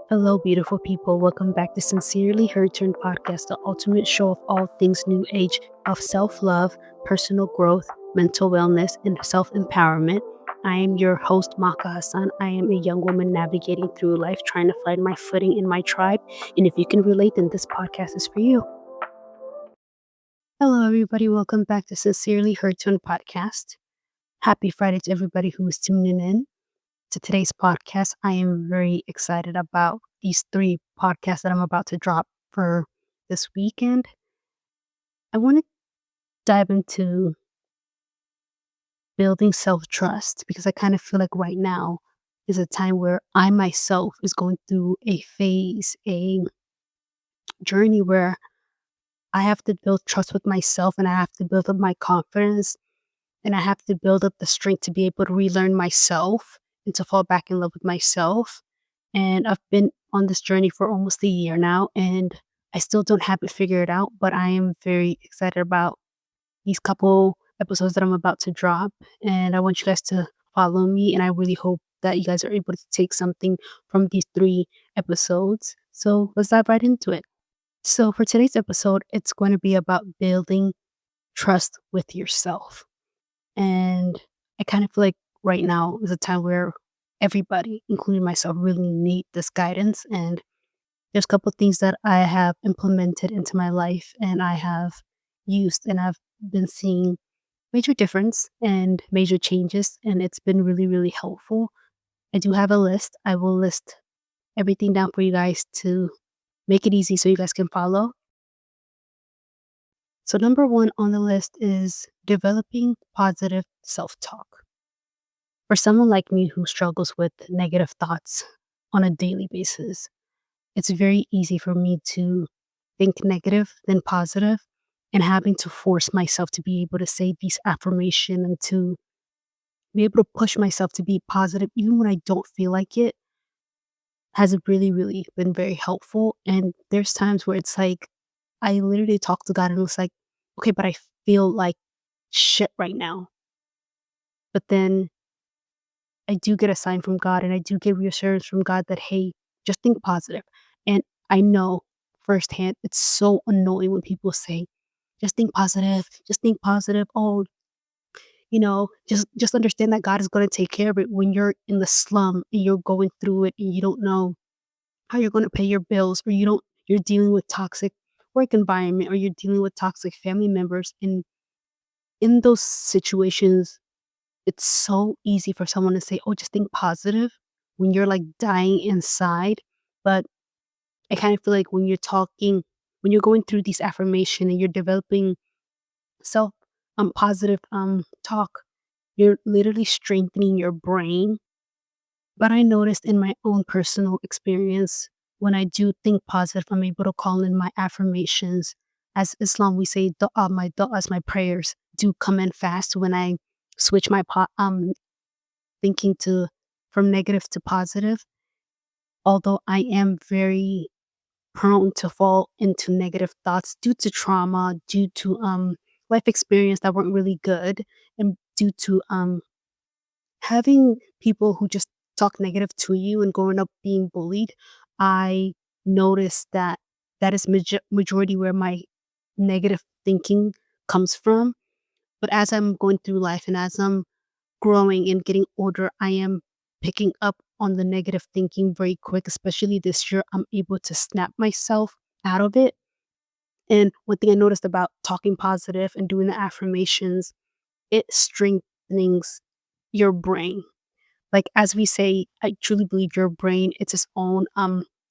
Hello, beautiful people. Welcome back to Sincerely Her Turn podcast, the ultimate show of all things new age of self love, personal growth, mental wellness, and self empowerment. I am your host, Maka Hassan. I am a young woman navigating through life, trying to find my footing in my tribe. And if you can relate, then this podcast is for you. Hello, everybody. Welcome back to Sincerely Her Turn podcast. Happy Friday to everybody who is tuning in to today's podcast. I am very excited about these three podcasts that I'm about to drop for this weekend. I want to dive into building self trust because I kind of feel like right now is a time where I myself is going through a phase, a journey where I have to build trust with myself and I have to build up my confidence and I have to build up the strength to be able to relearn myself and to fall back in love with myself. And I've been on this journey for almost a year now, and I still don't have it figured out, but I am very excited about these couple episodes that I'm about to drop. And I want you guys to follow me, and I really hope that you guys are able to take something from these three episodes. So let's dive right into it. So, for today's episode, it's going to be about building trust with yourself. And I kind of feel like right now is a time where everybody, including myself, really need this guidance. And there's a couple of things that I have implemented into my life and I have used, and I've been seeing major difference and major changes. And it's been really, really helpful. I do have a list. I will list everything down for you guys to make it easy so you guys can follow. So, number one on the list is developing positive self talk. For someone like me who struggles with negative thoughts on a daily basis, it's very easy for me to think negative than positive, and having to force myself to be able to say these affirmation and to be able to push myself to be positive even when I don't feel like it has really, really been very helpful. And there's times where it's like I literally talk to God and it's like, okay, but I feel like shit right now. But then I do get a sign from God and I do get reassurance from God that, hey, just think positive. And I know firsthand, it's so annoying when people say, just think positive, just think positive. Oh, just understand that God is going to take care of it when you're in the slum and you're going through it and you don't know how you're going to pay your bills, or you're dealing with toxic work environment, or you're dealing with toxic family members. And in those situations, it's so easy for someone to say, "Oh, just think positive," when you're, like, dying inside. But I kind of feel like when you're going through these affirmation and you're developing self positive, talk, you're literally strengthening your brain. But I noticed in my own personal experience, when I do think positive, I'm able to call in my affirmations. As Islam, we say, my du'as, my prayers do come in fast when I switch my thinking to from negative to positive, although I am very prone to fall into negative thoughts due to trauma, due to life experience that weren't really good, and due to having people who just talk negative to you and growing up being bullied. I noticed that that is majority where my negative thinking comes from. But as I'm going through life and as I'm growing and getting older, I am picking up on the negative thinking very quick, especially this year. I'm able to snap myself out of it. And one thing I noticed about talking positive and doing the affirmations, it strengthens your brain. Like as we say, I truly believe your brain, it's its own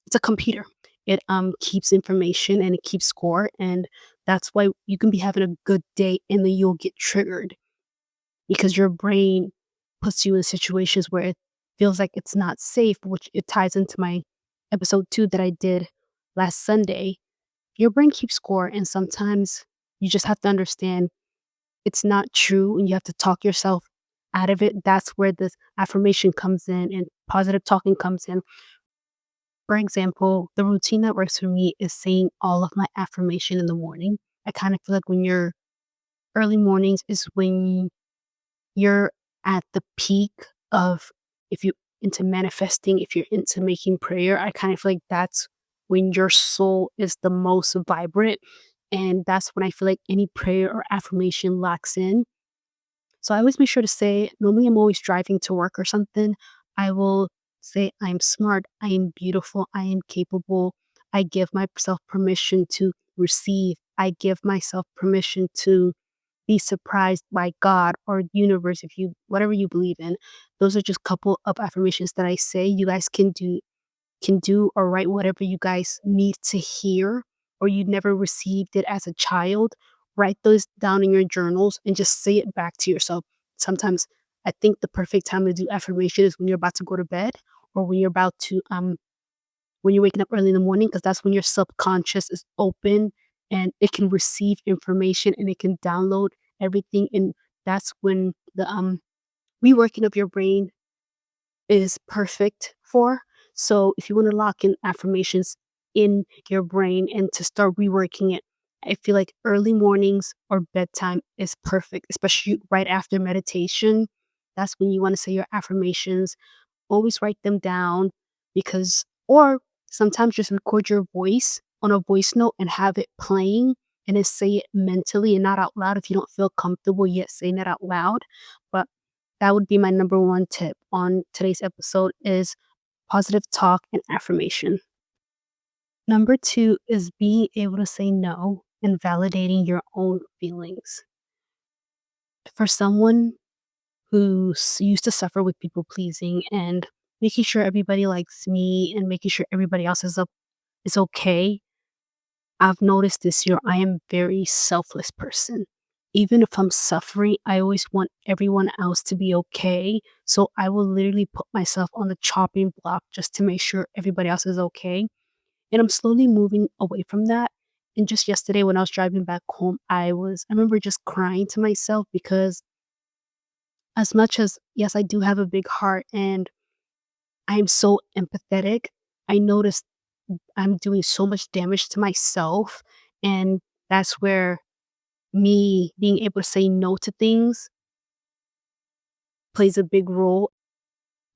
it's a computer. It keeps information and it keeps score. And that's why you can be having a good day and then you'll get triggered because your brain puts you in situations where it feels like it's not safe, which it ties into my episode 2 that I did last Sunday. Your brain keeps score, and sometimes you just have to understand it's not true and you have to talk yourself out of it. That's where this affirmation comes in and positive talking comes in. For example, the routine that works for me is saying all of my affirmation in the morning. I kind of feel like when you're early mornings is when you're at the peak of, if you into manifesting, if you're into making prayer, I kind of feel like that's when your soul is the most vibrant. And that's when I feel like any prayer or affirmation locks in. So I always make sure to say, normally I'm always driving to work or something. I will say, I'm smart, I am beautiful, I am capable. I give myself permission to receive. I give myself permission to be surprised by God or universe, if you whatever you believe in. Those are just couple of affirmations that I say. You guys can do or write whatever you guys need to hear or you never received it as a child. Write those down in your journals and just say it back to yourself. Sometimes I think the perfect time to do affirmation is when you're about to go to bed or when you're waking up early in the morning, because that's when your subconscious is open and it can receive information and it can download everything. And that's when the reworking of your brain is perfect for. So if you want to lock in affirmations in your brain and to start reworking it, I feel like early mornings or bedtime is perfect, especially right after meditation. That's when you want to say your affirmations. Always write them down because, or sometimes just record your voice on a voice note and have it playing and then say it mentally and not out loud if you don't feel comfortable yet saying it out loud. But that would be my number one tip on today's episode is positive talk and affirmation. Number two is being able to say no and validating your own feelings. For someone who used to suffer with people pleasing and making sure everybody likes me and making sure everybody else is okay, I've noticed this year I am very selfless person. Even if I'm suffering, I always want everyone else to be okay. So I will literally put myself on the chopping block just to make sure everybody else is okay. And I'm slowly moving away from that. And just yesterday when I was driving back home, I remember just crying to myself because as much as yes, I do have a big heart and I'm so empathetic, I noticed I'm doing so much damage to myself. And that's where me being able to say no to things plays a big role.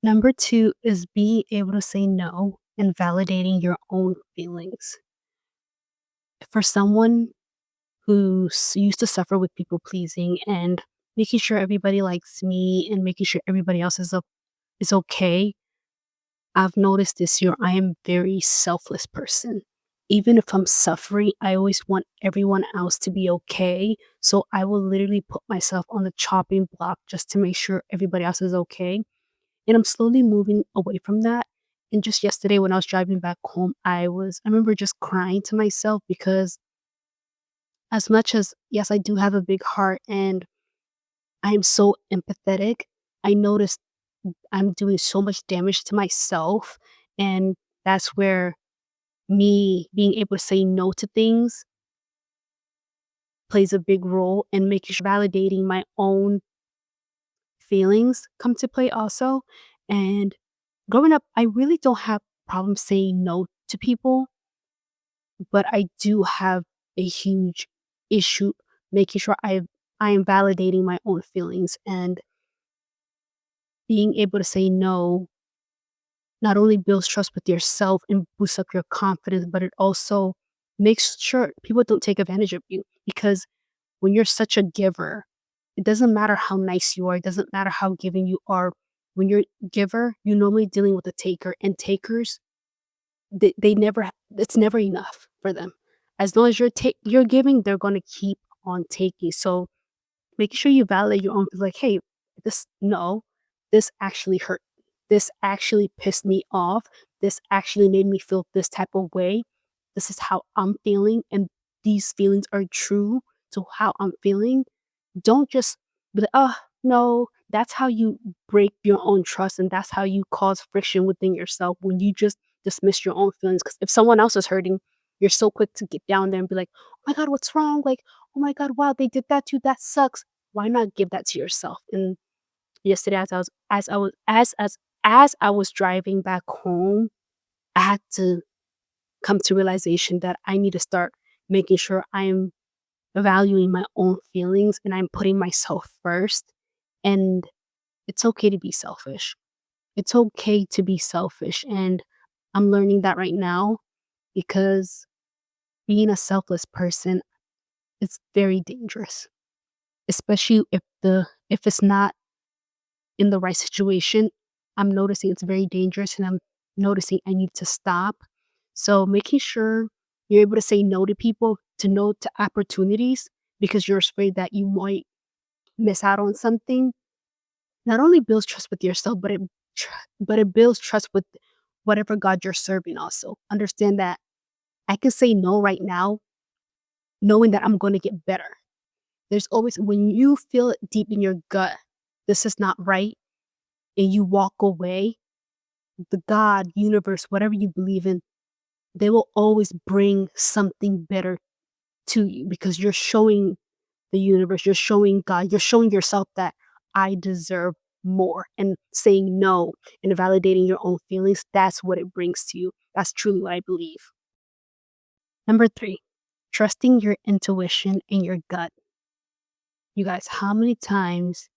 Number two is being able to say no and validating your own feelings. For someone who used to suffer with people pleasing and making sure everybody likes me and making sure everybody else is okay, I've noticed this year I am very selfless person. Even if I'm suffering, I always want everyone else to be okay. So I will literally put myself on the chopping block just to make sure everybody else is okay. And I'm slowly moving away from that. And just yesterday when I was driving back home, I remember just crying to myself because as much as yes, I do have a big heart and I am so empathetic, I noticed I'm doing so much damage to myself. And that's where me being able to say no to things plays a big role and making sure validating my own feelings come to play also. And growing up, I really don't have problems saying no to people, but I do have a huge issue making sure I am validating my own feelings and being able to say no not only builds trust with yourself and boosts up your confidence, but it also makes sure people don't take advantage of you. Because when you're such a giver, it doesn't matter how nice you are, it doesn't matter how giving you are. When you're a giver, you're normally dealing with a taker, and takers, they never, it's never enough for them. As long as you're giving, they're going to keep on taking. So making sure you validate your own like, "Hey, this no, this actually hurt. This actually pissed me off. This actually made me feel this type of way. This is how I'm feeling, and these feelings are true to how I'm feeling." Don't just be like, "Oh, no." That's how you break your own trust, and that's how you cause friction within yourself when you just dismiss your own feelings. Because if someone else is hurting, you're so quick to get down there and be like, "Oh my god, what's wrong?" Like, "Oh my god, wow, they did that to you. That sucks." Why not give that to yourself? And yesterday, as I was driving back home, I had to come to realization that I need to start making sure I'm valuing my own feelings and I'm putting myself first. And it's okay to be selfish. It's okay to be selfish. And I'm learning that right now because being a selfless person is very dangerous, especially if it's not in the right situation. I'm noticing it's very dangerous and I'm noticing I need to stop. So making sure you're able to say no to people, to no to opportunities because you're afraid that you might miss out on something, not only builds trust with yourself, but it builds trust with whatever God you're serving also. Understand that I can say no right now, knowing that I'm going to get better. There's always, when you feel it deep in your gut, this is not right, and you walk away, the God, universe, whatever you believe in, they will always bring something better to you because you're showing the universe, you're showing God, you're showing yourself that I deserve more. And saying no and validating your own feelings, that's what it brings to you. That's truly what I believe. Number three, trusting your intuition and your gut. You guys, how many times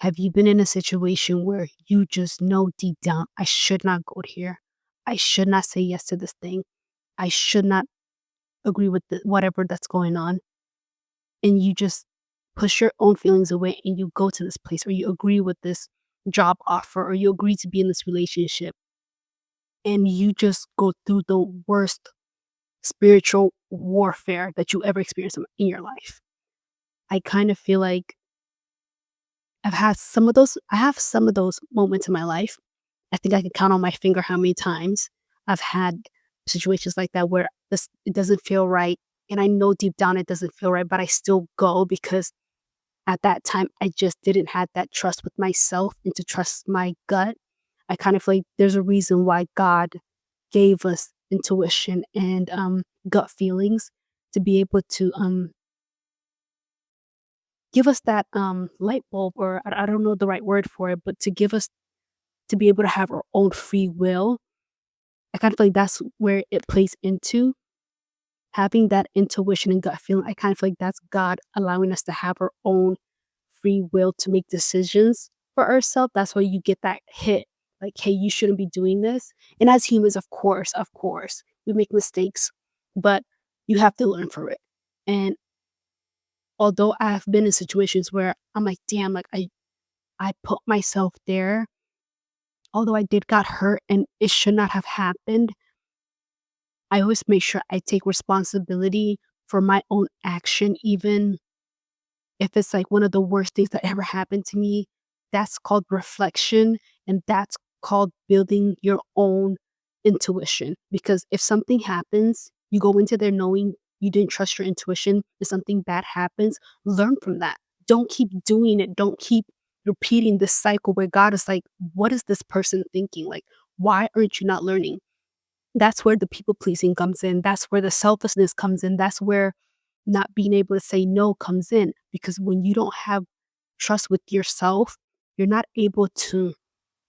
have you been in a situation where you just know deep down, I should not go here. I should not say yes to this thing. I should not agree with whatever that's going on. And you just push your own feelings away and you go to this place or you agree with this job offer or you agree to be in this relationship and you just go through the worst spiritual warfare that you ever experienced in your life. I kind of feel like I have some of those moments in my life. I think I could count on my finger how many times I've had situations like that where it doesn't feel right. And I know deep down it doesn't feel right, but I still go because at that time I just didn't have that trust with myself and to trust my gut. I kind of feel like there's a reason why God gave us intuition and gut feelings to be able to give us that light bulb, or I don't know the right word for it, but to give us to be able to have our own free will. I kind of feel like that's where it plays into having that intuition and gut feeling. I kind of feel like that's God allowing us to have our own free will to make decisions for ourselves. That's why you get that hit like, hey, you shouldn't be doing this. And as humans, of course, we make mistakes, but you have to learn from it. And although I've been in situations where I'm like, damn, like I put myself there, although I did got hurt and it should not have happened, I always make sure I take responsibility for my own action, even if it's like one of the worst things that ever happened to me. That's called reflection, and that's called building your own intuition. Because if something happens, you go into there knowing you didn't trust your intuition. If something bad happens, learn from that. Don't keep doing it. Don't keep repeating this cycle where God is like, what is this person thinking? Like, why aren't you not learning? That's where the people pleasing comes in. That's where the selflessness comes in. That's where not being able to say no comes in. Because when you don't have trust with yourself, you're not able to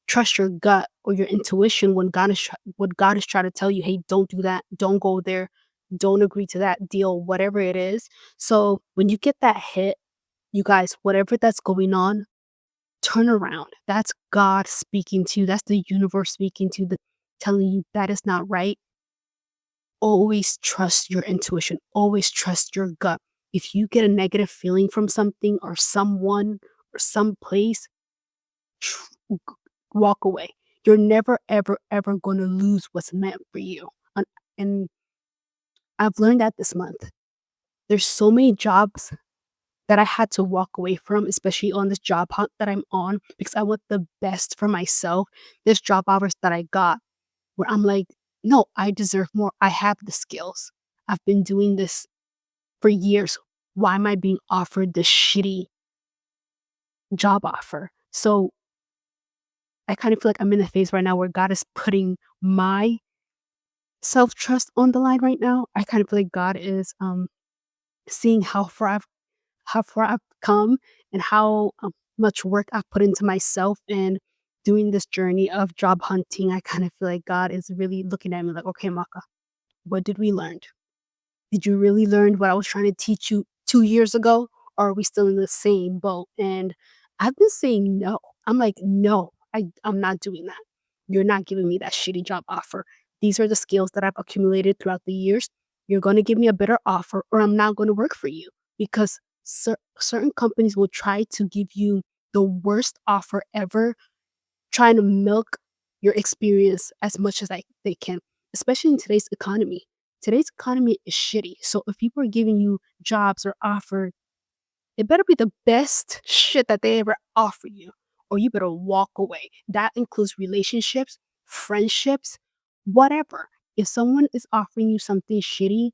trust your gut or your intuition when what God is trying to tell you, hey, don't do that, don't go there, don't agree to that deal, whatever it is. So when you get that hit, you guys, whatever that's going on, turn around. That's God speaking to you. That's the universe speaking to you, telling you that is not right. Always trust your intuition, always trust your gut. If you get a negative feeling from something or someone or some place, tr- walk away. You're never, ever, ever going to lose what's meant for you. And I've learned that this month. There's so many jobs that I had to walk away from, especially on this job hunt that I'm on, because I want the best for myself. There's job offers that I got where I'm like, no, I deserve more. I have the skills. I've been doing this for years. Why am I being offered this shitty job offer? So I kind of feel like I'm in a phase right now where God is putting my self trust on the line right now. I kind of feel like God is seeing how far I've come and how much work I've put into myself and doing this journey of job hunting. I kind of feel like God is really looking at me like, okay, Maka, what did we learn? Did you really learn what I was trying to teach you 2 years ago? Or are we still in the same boat? And I've been saying no. I'm like, no, I'm not doing that. You're not giving me that shitty job offer. These are the skills that I've accumulated throughout the years. You're going to give me a better offer, or I'm not going to work for you because certain companies will try to give you the worst offer ever, trying to milk your experience as much as they can, especially in today's economy. Today's economy is shitty. So if people are giving you jobs or offer, it better be the best shit that they ever offer you, or you better walk away. That includes relationships, friendships, whatever. If someone is offering you something shitty,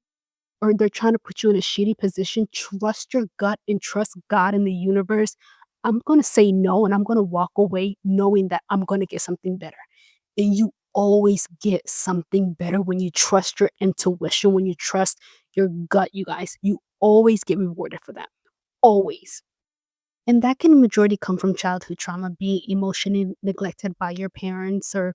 or they're trying to put you in a shitty position, trust your gut and trust God in the universe. I'm going to say no and I'm going to walk away knowing that I'm going to get something better. And you always get something better when you trust your intuition, when you trust your gut, you guys. You always get rewarded for that. Always. And that can majority come from childhood trauma, being emotionally neglected by your parents or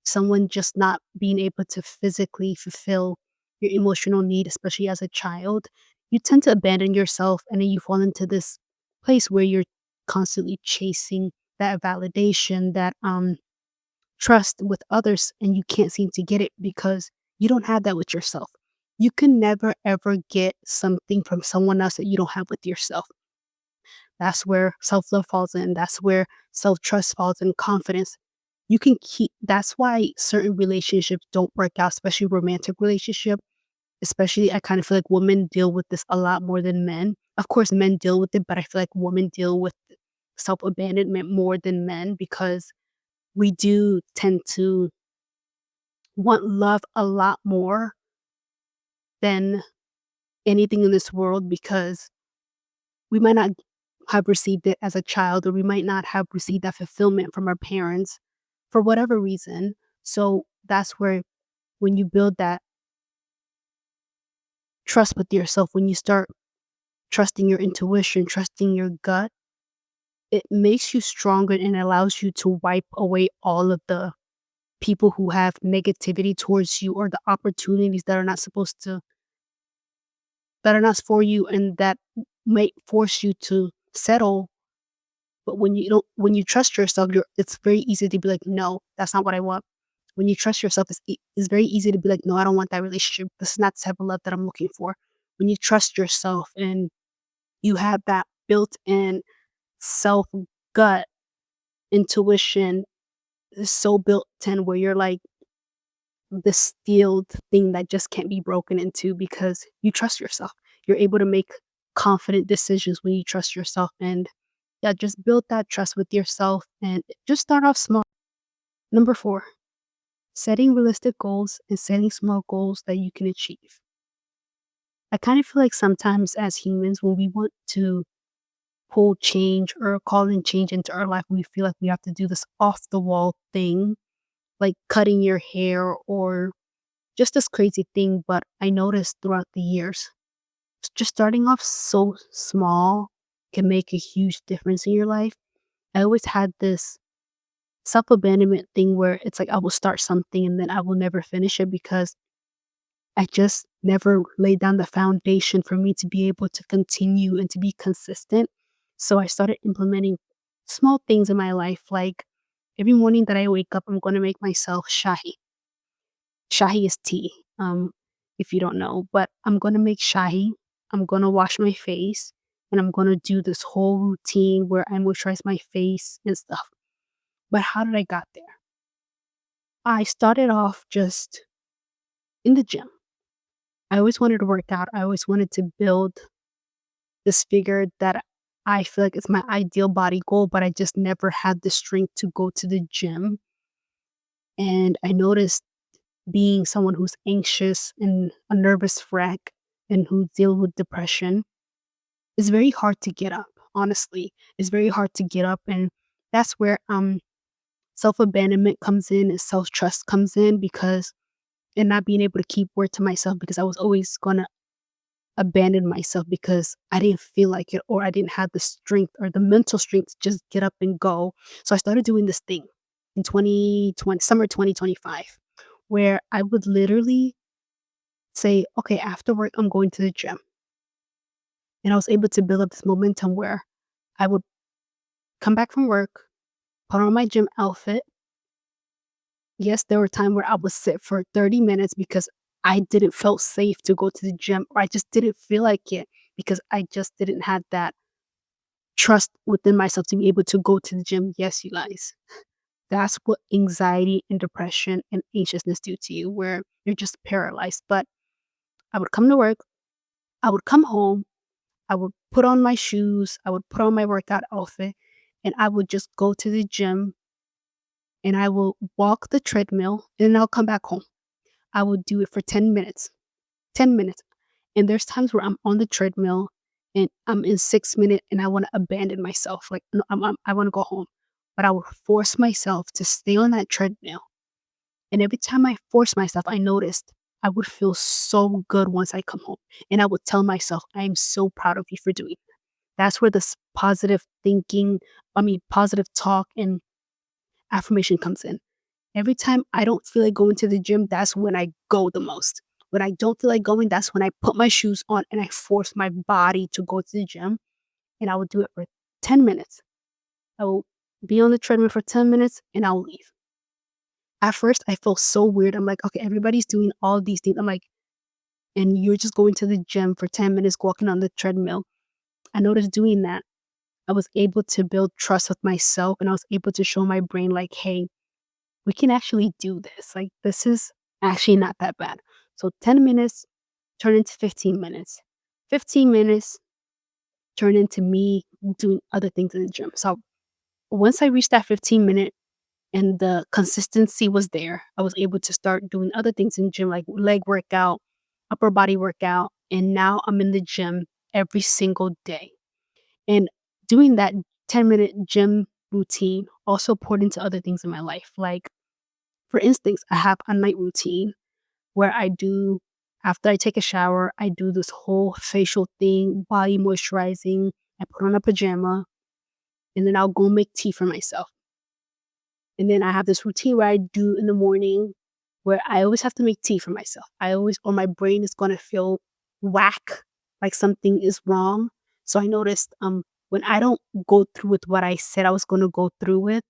someone just not being able to physically fulfill your emotional need, especially as a child. You tend to abandon yourself and then you fall into this place where you're constantly chasing that validation, that trust with others, and you can't seem to get it because you don't have that with yourself. You can never ever get something from someone else that you don't have with yourself. That's where self love falls in. That's where self trust falls in, confidence. You can keep, that's why certain relationships don't work out, especially romantic relationship. Especially, I kind of feel like women deal with this a lot more than men. Of course, men deal with it, but I feel like women deal with self abandonment more than men because we do tend to want love a lot more than anything in this world because we might not have received it as a child, or we might not have received that fulfillment from our parents for whatever reason. So that's where, when you build that trust with yourself, when you start trusting your intuition, trusting your gut, it makes you stronger and allows you to wipe away all of the people who have negativity towards you, or the opportunities that are not supposed to, that are not for you, and that may force you to settle. But when you trust yourself, it's very easy to be like, no, that's not what I want. When you trust yourself, it's very easy to be like, no, I don't want that relationship. This is not the type of love that I'm looking for. When you trust yourself and you have that built in self gut intuition is so built in, where you're like the steeled thing that just can't be broken into because you trust yourself. You're able to make confident decisions when you trust yourself. And yeah, just build that trust with yourself and just start off small. Number 4, setting realistic goals and setting small goals that you can achieve. I kind of feel like sometimes as humans, when we want to pull change or call in change into our life, we feel like we have to do this off the wall thing, like cutting your hair or just this crazy thing. But I noticed throughout the years, just starting off so small can make a huge difference in your life. I always had this self abandonment thing where it's like I will start something and then I will never finish it because I just never laid down the foundation for me to be able to continue and to be consistent. So I started implementing small things in my life, like every morning that I wake up, I'm going to make myself shahi. Shahi is tea, if you don't know, but I'm going to make shahi. I'm going to wash my face and I'm going to do this whole routine where I moisturize my face and stuff. But how did I got there? I started off just in the gym. I always wanted to work out. I always wanted to build this figure that I feel like it's my ideal body goal, but I just never had the strength to go to the gym. And I noticed, being someone who's anxious and a nervous wreck and who deal with depression, it's very hard to get up, honestly. It's very hard to get up. And that's where self abandonment comes in and self trust comes in, because and not being able to keep word to myself, because I was always gonna abandon myself because I didn't feel like it, or I didn't have the strength or the mental strength to just get up and go. So I started doing this thing in 2020, summer 2025, where I would literally say, okay, after work, I'm going to the gym. And I was able to build up this momentum where I would come back from work, put on my gym outfit. Yes, there were times where I would sit for 30 minutes because I didn't feel safe to go to the gym, or I just didn't feel like it because I just didn't have that trust within myself to be able to go to the gym. Yes, you guys. That's what anxiety and depression and anxiousness do to you, where you're just paralyzed. But I would come to work, I would come home, I would put on my shoes, I would put on my workout outfit, and I would just go to the gym and I will walk the treadmill and then I'll come back home. I would do it for 10 minutes. 10 minutes. And there's times where I'm on the treadmill and I'm in 6 minutes and I want to abandon myself. Like, no, I want to go home. But I would force myself to stay on that treadmill. And every time I forced myself, I noticed I would feel so good once I come home. And I would tell myself, I am so proud of you for doing it. That's where this positive thinking, positive talk and affirmation comes in. Every time I don't feel like going to the gym, that's when I go the most. When I don't feel like going, that's when I put my shoes on and I force my body to go to the gym. And I will do it for 10 minutes. I will be on the treadmill for 10 minutes and I'll leave. At first, I felt so weird. I'm like, okay, everybody's doing all these things. I'm like, and you're just going to the gym for 10 minutes, walking on the treadmill. I noticed doing that, I was able to build trust with myself and I was able to show my brain, like, hey, we can actually do this. Like, this is actually not that bad. So 10 minutes turn into 15 minutes. 15 minutes turn into me doing other things in the gym. So once I reached that 15-minute and the consistency was there, I was able to start doing other things in the gym, like leg workout, upper body workout. And now I'm in the gym every single day. And doing that 10-minute gym routine also poured into other things in my life. Like, for instance, I have a night routine where I do, after I take a shower, I do this whole facial thing, body moisturizing. I put on a pajama and then I'll go make tea for myself. And then I have this routine where I do in the morning where I always have to make tea for myself. I always, or my brain is going to feel whack, like something is wrong. So I noticed when I don't go through with what I said I was going to go through with,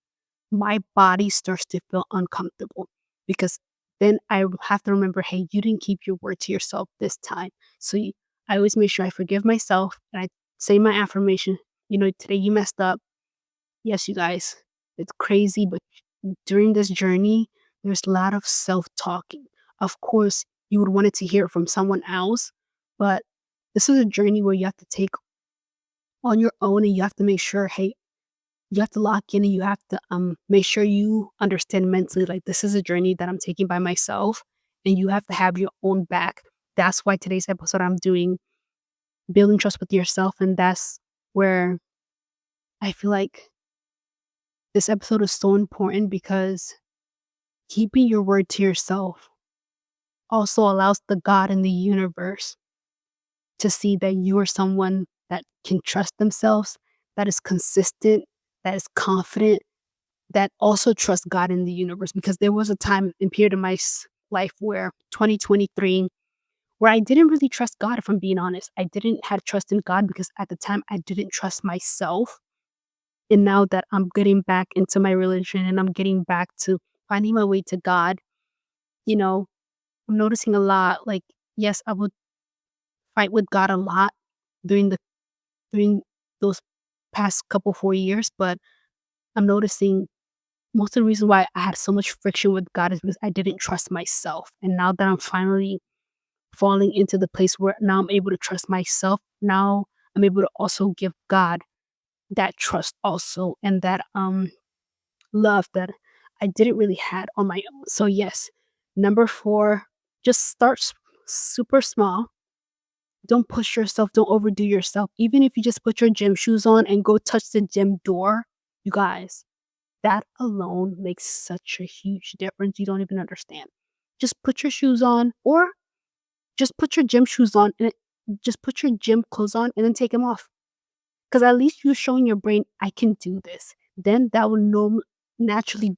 my body starts to feel uncomfortable because then I have to remember, hey, you didn't keep your word to yourself this time. So I always make sure I forgive myself and I say my affirmation. Today you messed up. Yes, you guys, it's crazy, but during this journey, there's a lot of self talking. Of course, you would want it to hear it from someone else, but this is a journey where you have to take on your own and you have to make sure, hey, you have to lock in and you have to make sure you understand mentally, like, this is a journey that I'm taking by myself and you have to have your own back. That's why today's episode I'm doing building trust with yourself, and that's where I feel like this episode is so important because keeping your word to yourself also allows the God in the universe to see that you are someone that can trust themselves, that is consistent, that is confident, that also trust God in the universe. Because there was a time and period in my life where 2023, where I didn't really trust God, if I'm being honest. I didn't have trust in God because at the time I didn't trust myself. And now that I'm getting back into my religion and I'm getting back to finding my way to God, you know, I'm noticing a lot. Like, yes, I would fight with God a lot during the during those past couple 4 years, but I'm noticing most of the reason why I had so much friction with God is because I didn't trust myself. And now that I'm finally falling into the place where now I'm able to trust myself, now I'm able to also give God that trust also and that love that I didn't really had on my own. So yes, number 4, just start super small. Don't push yourself, don't overdo yourself. Even if you just put your gym shoes on and go touch the gym door, you guys, that alone makes such a huge difference. You don't even understand. Just put your shoes on or just put your gym shoes on and just put your gym clothes on and then take them off. Because at least you're showing your brain, I can do this. Then that will naturally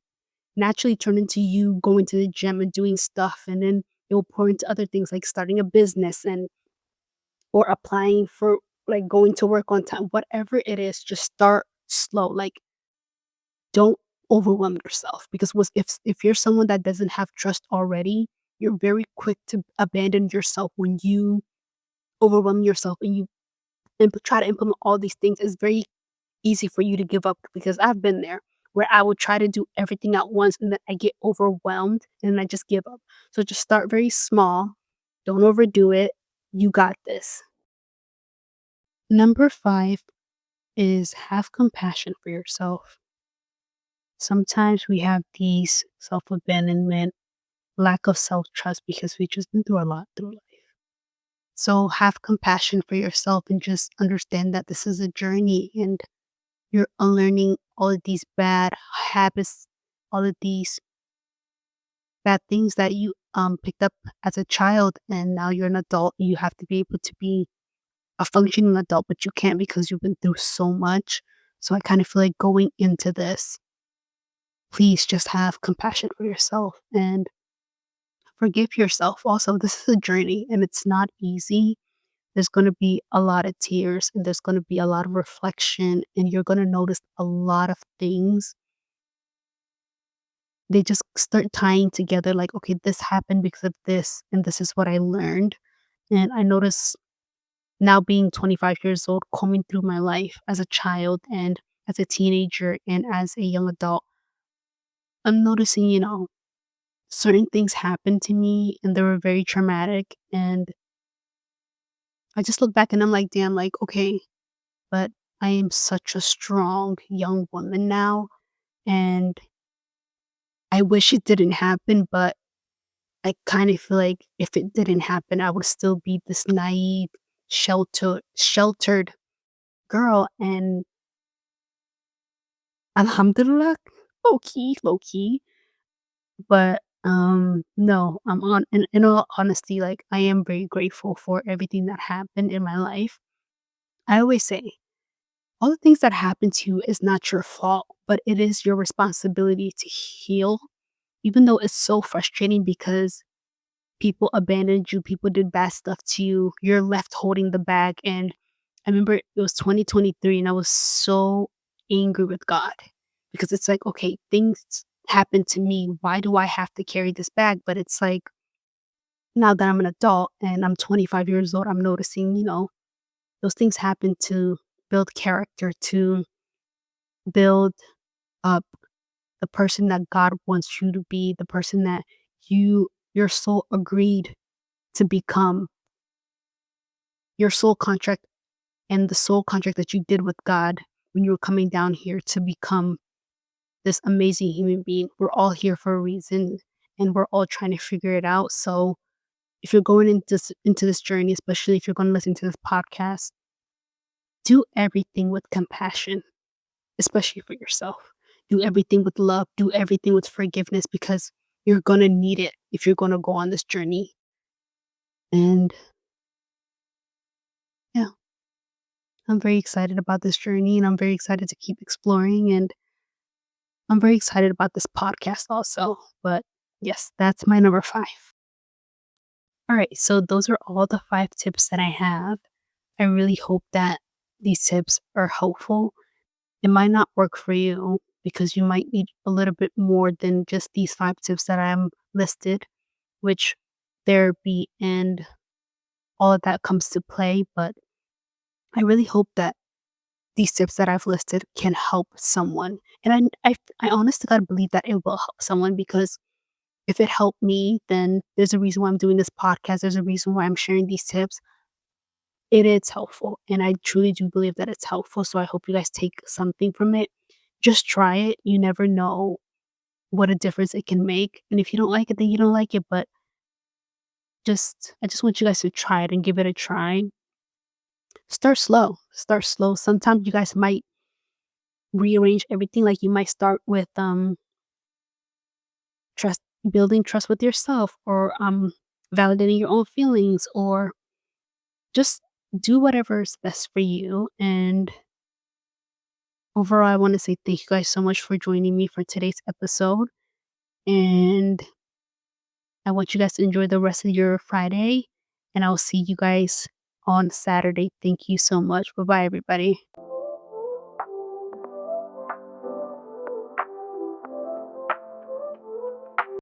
naturally turn into you going to the gym and doing stuff. And then it will pour into other things like starting a business and or applying for like going to work on time. Whatever it is, just start slow. Like, don't overwhelm yourself because was if you're someone that doesn't have trust already, you're very quick to abandon yourself when you overwhelm yourself and you try to implement all these things. It's very easy for you to give up because I've been there where I would try to do everything at once and then I get overwhelmed and then I just give up. So just start very small. Don't overdo it. You got this. Number 5 is have compassion for yourself. Sometimes we have these self abandonment, lack of self trust because we've just been through a lot through life. So have compassion for yourself and just understand that this is a journey and you're unlearning all of these bad habits, all of these bad things that you picked up as a child and now you're an adult. You have to be able to be a functioning adult, but you can't because you've been through so much. So I kind of feel like going into this, please just have compassion for yourself and forgive yourself. Also, this is a journey and it's not easy. There's going to be a lot of tears and there's going to be a lot of reflection, and you're going to notice a lot of things. They just start tying together like, okay, this happened because of this, and this is what I learned. And I notice now being 25 years old, combing through my life as a child and as a teenager and as a young adult, I'm noticing, certain things happened to me and they were very traumatic. And I just look back and I'm like, damn, like, okay, but I am such a strong young woman now. And I wish it didn't happen, but I kind of feel like if it didn't happen, I would still be this naive, sheltered girl. And alhamdulillah, low key. But no, I'm on in all honesty, like I am very grateful for everything that happened in my life. I always say all the things that happen to you is not your fault, but it is your responsibility to heal, even though it's so frustrating because people abandoned you, people did bad stuff to you, you're left holding the bag. And I remember it was 2023 and I was so angry with God because it's like, okay, things happened to me. Why do I have to carry this bag? But it's like now that I'm an adult and I'm 25 years old, I'm noticing, those things happen to build character, to build up the person that God wants you to be, the person that your soul agreed to become, your soul contract and the soul contract that you did with God when you were coming down here to become this amazing human being. We're all here for a reason and we're all trying to figure it out. So if you're going into this journey, especially if you're going to listen to this podcast, do everything with compassion, especially for yourself. Do everything with love, do everything with forgiveness because you're going to need it if you're going to go on this journey. And yeah, I'm very excited about this journey and I'm very excited to keep exploring. And I'm very excited about this podcast also. But yes, that's my number 5. All right. So those are all the 5 tips that I have. I really hope that these tips are helpful. It might not work for you because you might need a little bit more than just these 5 tips that I'm listed, which therapy and all of that comes to play. But I really hope that these tips that I've listed can help someone. And I honestly gotta believe that it will help someone because if it helped me, then there's a reason why I'm doing this podcast. There's a reason why I'm sharing these tips. It is helpful. And I truly do believe that it's helpful. So I hope you guys take something from it. Just try it. You never know what a difference it can make. And if you don't like it, then you don't like it. But I just want you guys to try it and give it a try. Start slow. Start slow. Sometimes you guys might rearrange everything. Like you might start with trust building trust with yourself or validating your own feelings or just do whatever is best for you. And overall, I want to say thank you guys so much for joining me for today's episode. And I want you guys to enjoy the rest of your Friday. And I'll see you guys on Saturday. Thank you so much. Bye bye, everybody.